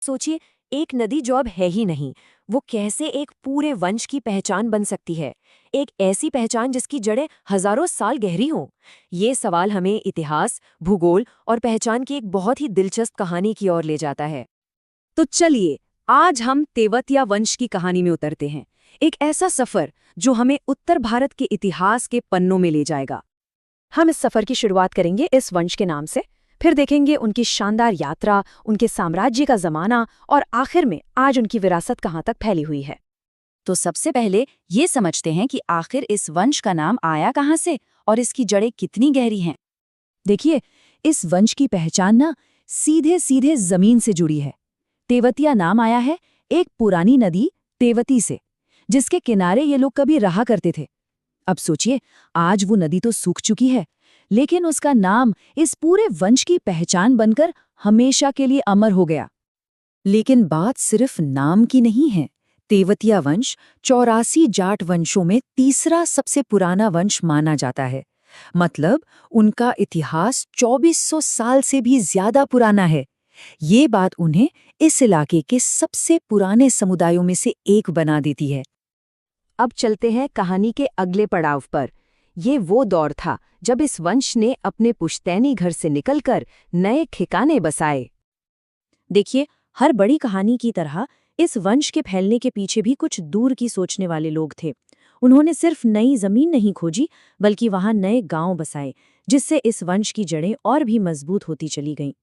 सोचिए, एक नदी जो अब है ही नहीं, वो कैसे एक पूरे वंश की पहचान बन सकती है? एक ऐसी पहचान जिसकी जड़ें हजारों साल गहरी हों। ये सवाल हमें इतिहास, भूगोल और पहचान की एक बहुत ही दिलचस्प कहानी की ओर ले जाता है। तो चलिए, आज हम तेवतिया वंश की कहानी में उतरते हैं। एक ऐसा सफर जो हमें उत्तर भारत के इतिहास के पन्नों में ले जाएगा। हम इस सफर की शुरुआत करेंगे इस वंश के नाम से, फिर देखेंगे उनकी शानदार यात्रा, उनके साम्राज्य का जमाना और आखिर में आज उनकी विरासत कहाँ तक फैली हुई है। तो सबसे पहले ये समझते हैं कि आखिर इस वंश का नाम आया कहाँ से और इसकी जड़ें कितनी गहरी हैं। देखिए, इस वंश की पहचान ना सीधे सीधे जमीन से जुड़ी है। तेवतिया नाम आया है एक पुरानी नदी तेवती से, जिसके किनारे ये लोग कभी रहा करते थे। अब सोचिए, आज वो नदी तो सूख चुकी है, लेकिन उसका नाम इस पूरे वंश की पहचान बनकर हमेशा के लिए अमर हो गया। लेकिन बात सिर्फ नाम की नहीं है। तेवतिया वंश 84 जाट वंशों में तीसरा सबसे पुराना वंश माना जाता है। मतलब उनका इतिहास 2400 साल से भी ज्यादा पुराना है। ये बात उन्हें इस इलाके के सबसे पुराने समुदायों में से एक बना देती है। अब चलते हैं कहानी के अगले पड़ाव पर। ये वो दौर था जब इस वंश ने अपने पुश्तैनी घर से निकलकर नए ठिकाने बसाए। देखिए, हर बड़ी कहानी की तरह इस वंश के फैलने के पीछे भी कुछ दूर की सोचने वाले लोग थे। उन्होंने सिर्फ नई जमीन नहीं खोजी, बल्कि वहां नए गांव बसाए, जिससे इस वंश की जड़ें और भी मजबूत होती चली गईं।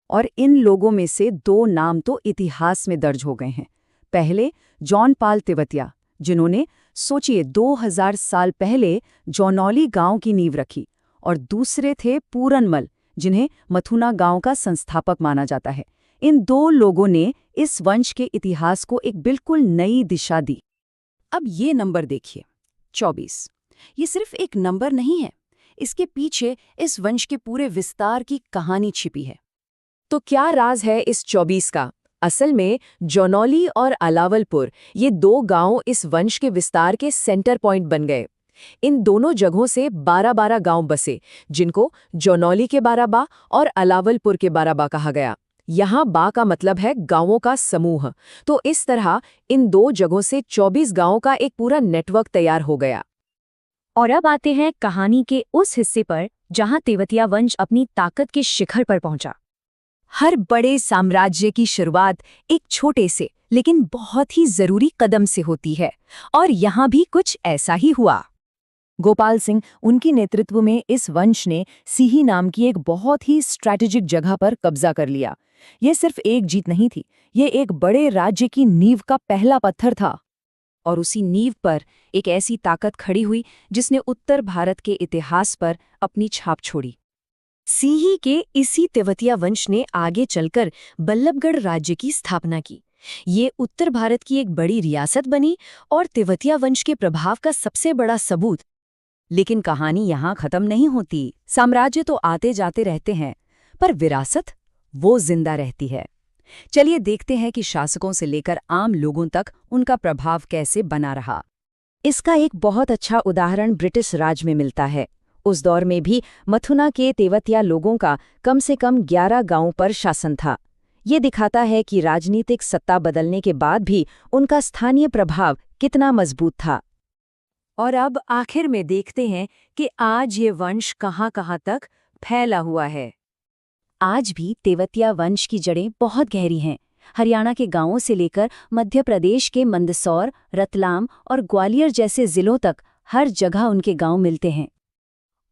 और इन लोगों में से दो नाम तो इतिहास में दर्ज हो गए हैं। पहले जॉन पाल तेवतिया, जिन्होंने सोचिए 2000 साल पहले जौनौली गांव की नींव रखी, और दूसरे थे पूरनमल, जिन्हें मथुना गांव का संस्थापक माना जाता है। इन दो लोगों ने इस वंश के इतिहास को एक बिल्कुल नई दिशा दी। अब ये नंबर देखिए, 24। ये सिर्फ एक नंबर नहीं है, इसके पीछे इस वंश के पूरे विस्तार की कहानी छिपी है। तो क्या राज है इस 24 का? असल में जौनौली और अलावलपुर, ये दो गांव इस वंश के विस्तार के सेंटर पॉइंट बन गए। इन दोनों जगहों से 12-12 गांव बसे, जिनको जौनौली के 12 बा और अलावलपुर के 12 बा कहा गया। यहाँ बा का मतलब है गांवों का समूह। तो इस तरह इन दो जगहों से 24 गांवों का एक पूरा नेटवर्क तैयार हो गया। और अब आते हैं कहानी के उस हिस्से पर जहां तेवतिया वंश अपनी ताकत के शिखर पर पहुंचा। हर बड़े साम्राज्य की शुरुआत एक छोटे से लेकिन बहुत ही जरूरी कदम से होती है, और यहाँ भी कुछ ऐसा ही हुआ। गोपाल सिंह, उनकी नेतृत्व में इस वंश ने सीही नाम की एक बहुत ही स्ट्रैटेजिक जगह पर कब्जा कर लिया। ये सिर्फ एक जीत नहीं थी, ये एक बड़े राज्य की नींव का पहला पत्थर था। और उसी नींव पर एक ऐसी ताकत खड़ी हुई जिसने उत्तर भारत के इतिहास पर अपनी छाप छोड़ी। सीही के इसी तेवतिया वंश ने आगे चलकर बल्लभगढ़ राज्य की स्थापना की। ये उत्तर भारत की एक बड़ी रियासत बनी और तेवतिया वंश के प्रभाव का सबसे बड़ा सबूत। लेकिन कहानी यहाँ खत्म नहीं होती। साम्राज्य तो आते जाते रहते हैं, पर विरासत वो जिंदा रहती है। चलिए देखते हैं कि शासकों से लेकर आम लोगों तक उनका प्रभाव कैसे बना रहा। इसका एक बहुत अच्छा उदाहरण ब्रिटिश राज में मिलता है। उस दौर में भी मथुना के तेवतिया लोगों का कम से कम 11 गांवों पर शासन था। ये दिखाता है कि राजनीतिक सत्ता बदलने के बाद भी उनका स्थानीय प्रभाव कितना मजबूत था। और अब आखिर में देखते हैं कि आज ये वंश कहाँ-कहाँ तक फैला हुआ है। आज भी तेवतिया वंश की जड़ें बहुत गहरी हैं। हरियाणा के गांवों से लेकर मध्य प्रदेश के मंदसौर, रतलाम और ग्वालियर जैसे जिलों तक हर जगह उनके गांव मिलते हैं।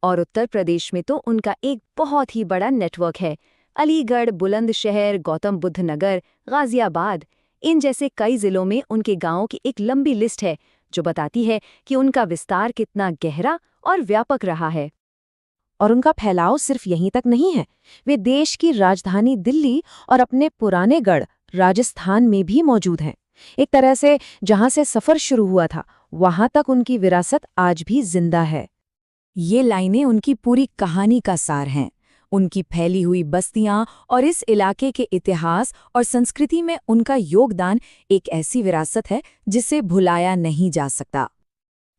और उत्तर प्रदेश में तो उनका एक बहुत ही बड़ा नेटवर्क है। अलीगढ़, बुलंदशहर, गौतम बुद्ध नगर, गाजियाबाद, इन जैसे कई जिलों में उनके गांवों की एक लंबी लिस्ट है, जो बताती है कि उनका विस्तार कितना गहरा और व्यापक रहा है। और उनका फैलाव सिर्फ यहीं तक नहीं है, वे देश की राजधानी दिल्ली और अपने पुराने गढ़ राजस्थान में भी मौजूद हैं। एक तरह से जहां से सफर शुरू हुआ था, वहां तक उनकी विरासत आज भी जिंदा है। ये लाइनें उनकी पूरी कहानी का सार हैं। उनकी फैली हुई बस्तियां और इस इलाके के इतिहास और संस्कृति में उनका योगदान एक ऐसी विरासत है जिसे भुलाया नहीं जा सकता।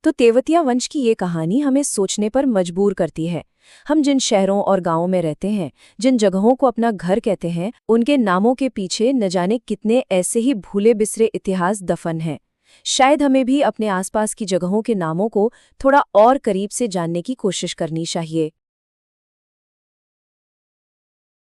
तो तेवतिया वंश की ये कहानी हमें सोचने पर मजबूर करती है। हम जिन शहरों और गांवों में रहते हैं, जिन जगहों को अपना घर कहते हैं, उनके नामों के पीछे न जाने कितने ऐसे ही भूले बिसरे इतिहास दफन हैं। शायद हमें भी अपने आसपास की जगहों के नामों को थोड़ा और करीब से जानने की कोशिश करनी चाहिए।